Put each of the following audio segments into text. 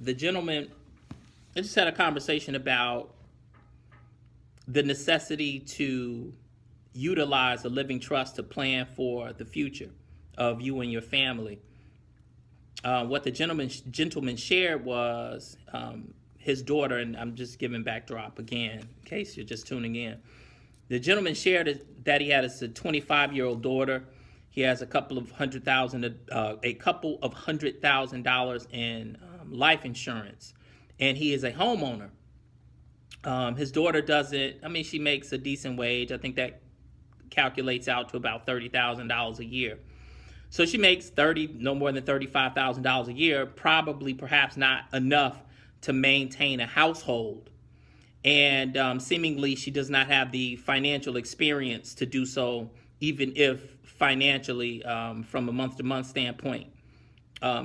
the gentleman, I just had a conversation about the necessity to utilize a living trust to plan for the future of you and your family. What the gentleman shared was his daughter, and I'm just giving backdrop again in case you're just tuning in. The gentleman shared that he had a 25-year-old daughter. He has a couple of $100,000 in life insurance, and he is a homeowner. His daughter doesn't. I mean, she makes a decent wage. I think that calculates out to about $30,000 a year. So she makes no more than $35,000 a year. Probably, perhaps not enough to maintain a household. And seemingly she does not have the financial experience to do so, even if financially, from a month-to-month standpoint,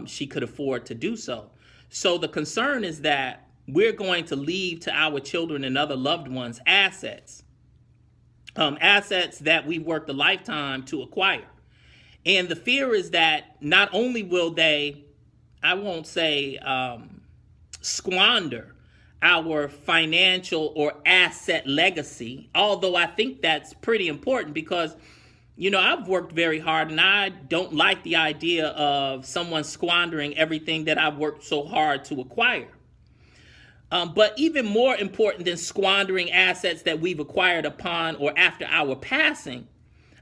she could afford to do so. So the concern is that we're going to leave to our children and other loved ones assets, assets that we've worked a lifetime to acquire. And the fear is that not only will they, I won't say squander our financial or asset legacy, although I think that's pretty important because, you know, I've worked very hard and I don't like the idea of someone squandering everything that I've worked so hard to acquire. But even more important than squandering assets that we've acquired upon or after our passing,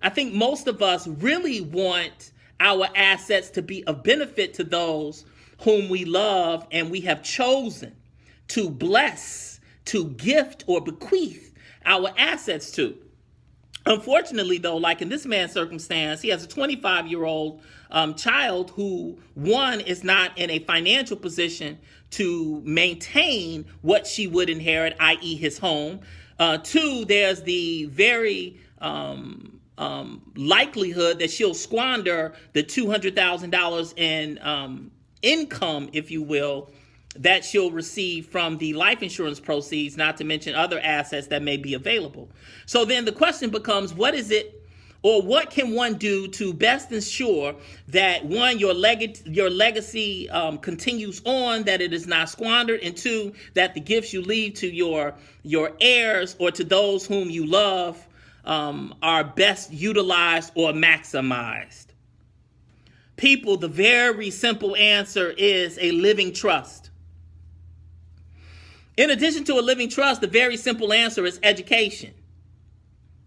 I think most of us really want our assets to be of benefit to those whom we love and we have chosen to bless, to gift, or bequeath our assets to. Unfortunately, though, like in this man's circumstance, he has a 25-year-old child who, one, is not in a financial position to maintain what she would inherit, i.e. his home. Two, there's the very likelihood that she'll squander the $200,000 in income, if you will, that she'll receive from the life insurance proceeds, not to mention other assets that may be available. So then the question becomes, what is it, or what can one do to best ensure that, one, your legacy continues on, that it is not squandered, and two, that the gifts you leave to your heirs or to those whom you love are best utilized or maximized? People, the very simple answer is a living trust. In addition to a living trust, the very simple answer is education.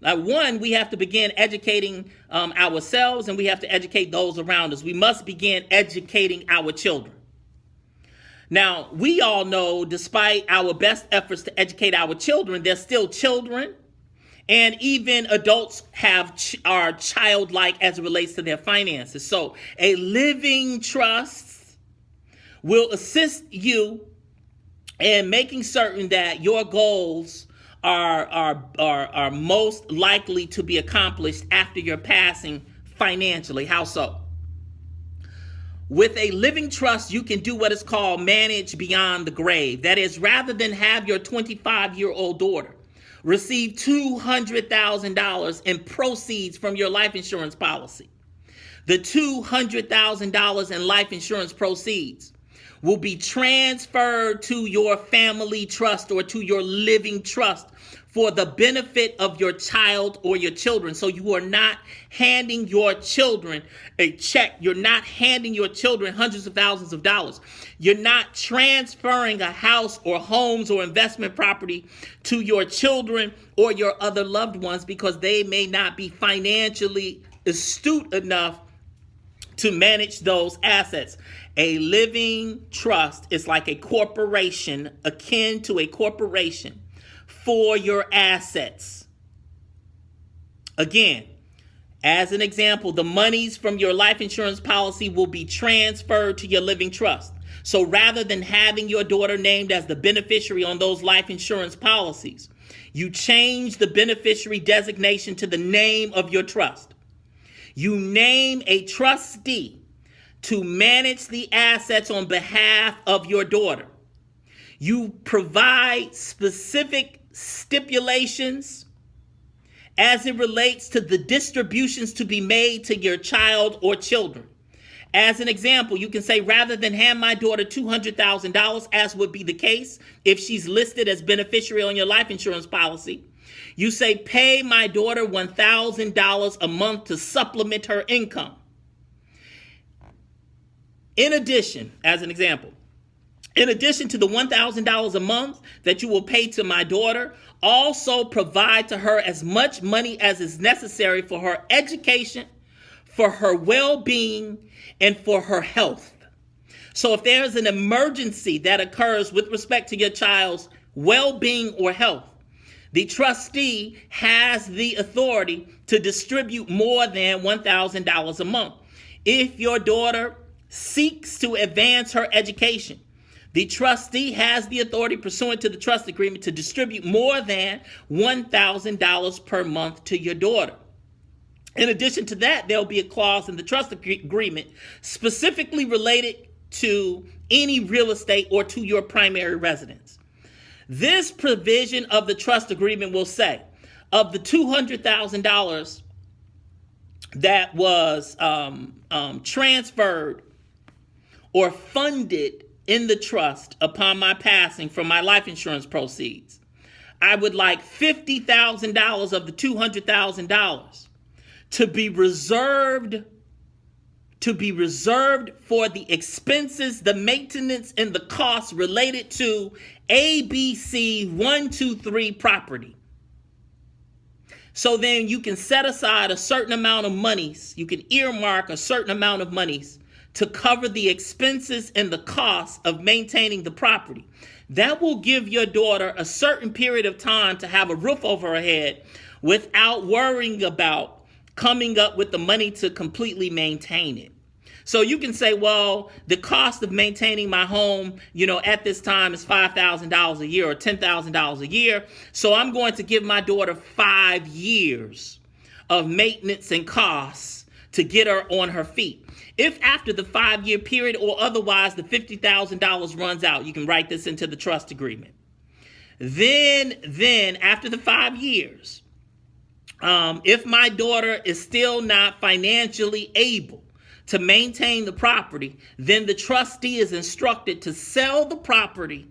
One, we have to begin educating ourselves, and we have to educate those around us. We must begin educating our children. Now, we all know, despite our best efforts to educate our children, they're still children, and even adults are childlike as it relates to their finances. So a living trust will assist you in making certain that your goals are most likely to be accomplished after your passing financially. How so? With a living trust, you can do what is called manage beyond the grave. That is, rather than have your 25-year-old daughter receive $200,000 in proceeds from your life insurance policy, the $200,000 in life insurance proceeds will be transferred to your family trust or to your living trust for the benefit of your child or your children. So you are not handing your children a check. You're not handing your children hundreds of thousands of dollars. You're not transferring a house or homes or investment property to your children or your other loved ones because they may not be financially astute enough to manage those assets. A living trust is like a corporation, akin to a corporation for your assets. Again, as an example, the monies from your life insurance policy will be transferred to your living trust. So rather than having your daughter named as the beneficiary on those life insurance policies, you change the beneficiary designation to the name of your trust. You name a trustee to manage the assets on behalf of your daughter. You provide specific stipulations as it relates to the distributions to be made to your child or children. As an example, you can say, rather than hand my daughter $200,000, as would be the case if she's listed as beneficiary on your life insurance policy, you say, pay my daughter $1,000 a month to supplement her income. In addition, as an example, in addition to the $1,000 a month that you will pay to my daughter, also provide to her as much money as is necessary for her education, for her well-being, and for her health. So if there's an emergency that occurs with respect to your child's well-being or health, the trustee has the authority to distribute more than $1,000 a month. If your daughter seeks to advance her education, the trustee has the authority pursuant to the trust agreement to distribute more than $1,000 per month to your daughter. In addition to that, there'll be a clause in the trust agreement specifically related to any real estate or to your primary residence. This provision of the trust agreement will say, of the $200,000 that was transferred or funded in the trust upon my passing from my life insurance proceeds, I would like $50,000 of the $200,000 to be reserved for the expenses, the maintenance, and the costs related to ABC 123 property. So then you can set aside a certain amount of monies, you can earmark a certain amount of monies to cover the expenses and the costs of maintaining the property. That will give your daughter a certain period of time to have a roof over her head without worrying about coming up with the money to completely maintain it. So you can say, well, the cost of maintaining my home, at this time is $5,000 a year or $10,000 a year. So I'm going to give my daughter 5 years of maintenance and costs to get her on her feet. If after the 5-year period or otherwise the $50,000 runs out, you can write this into the trust agreement. Then after the 5 years, if my daughter is still not financially able to maintain the property, then the trustee is instructed to sell the property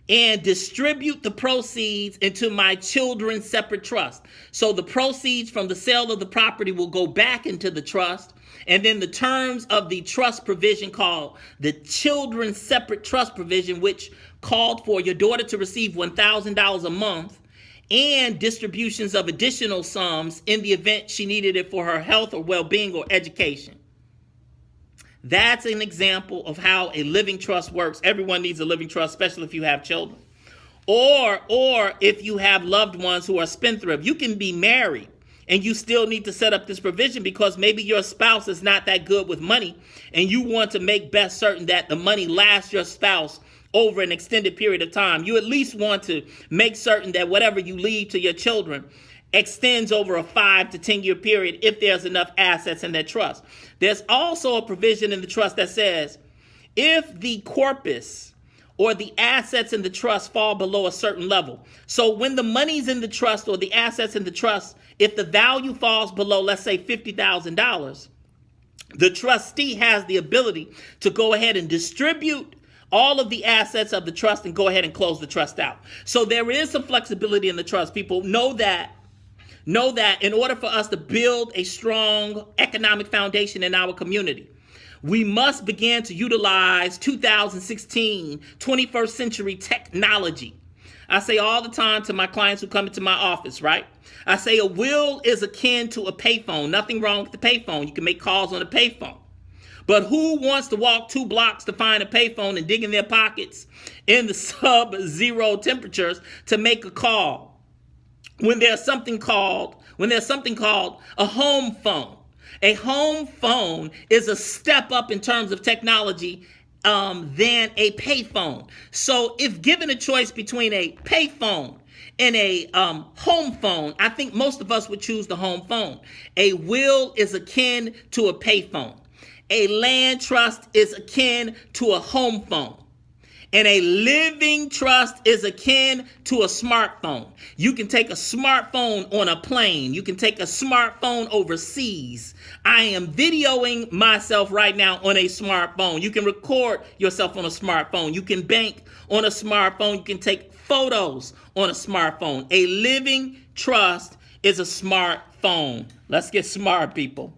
and distribute the proceeds into my children's separate trust. So the proceeds from the sale of the property will go back into the trust, and then the terms of the trust provision called the children's separate trust provision, which called for your daughter to receive $1,000 a month and distributions of additional sums in the event she needed it for her health or well-being or education. That's an example of how a living trust works. Everyone needs a living trust, especially if you have children. Or if you have loved ones who are spendthrift. You can be married and you still need to set up this provision because maybe your spouse is not that good with money and you want to make best certain that the money lasts your spouse over an extended period of time. You at least want to make certain that whatever you leave to your children extends over a 5 to 10 year period if there's enough assets in that trust. There's also a provision in the trust that says if the corpus or the assets in the trust fall below a certain level. So when the money's in the trust or the assets in the trust, if the value falls below, let's say $50,000, the trustee has the ability to go ahead and distribute all of the assets of the trust and go ahead and close the trust out. So there is some flexibility in the trust. People know that in order for us to build a strong economic foundation in our community, we must begin to utilize 2016, 21st century technology. I say all the time to my clients who come into my office, right? I say a will is akin to a payphone. Nothing wrong with the payphone. You can make calls on a payphone. But who wants to walk 2 blocks to find a payphone and dig in their pockets in the sub-zero temperatures to make a call when there's something called a home phone? A home phone is a step up in terms of technology than a payphone. So if given a choice between a payphone and a home phone, I think most of us would choose the home phone. A will is akin to a payphone. A land trust is akin to a home phone. And a living trust is akin to a smartphone. You can take a smartphone on a plane. You can take a smartphone overseas. I am videoing myself right now on a smartphone. You can record yourself on a smartphone. You can bank on a smartphone. You can take photos on a smartphone. A living trust is a smartphone. Let's get smart, people.